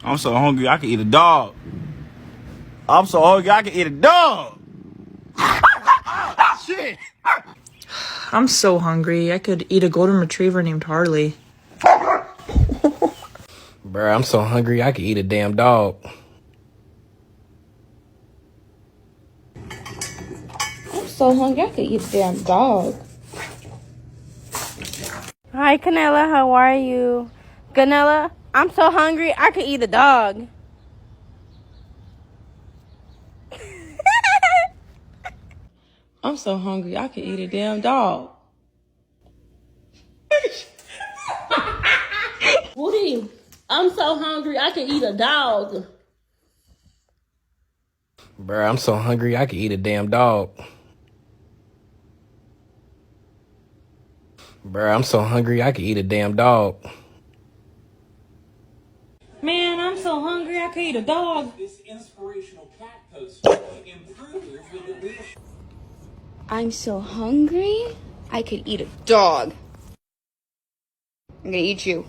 I'm so hungry I could eat a dog. I'm so hungry I could eat a dog. Shit. I'm so hungry. I could eat a golden retriever named Harley. Bruh, I'm so hungry I could eat a damn dog. I'm so hungry I could eat a damn dog. Hi, Canella. How are you? Canella, I'm so hungry I could eat a dog. I'm so hungry I could eat a damn dog. Woody, I'm so hungry I could eat a dog. Bruh, I'm so hungry I could eat a damn dog. Bruh, I'm so hungry I could eat a damn dog. Man, I'm so hungry I could eat a dog. This inspirational cat poster improves with the wish. I'm so hungry I could eat a dog. I'm gonna eat you.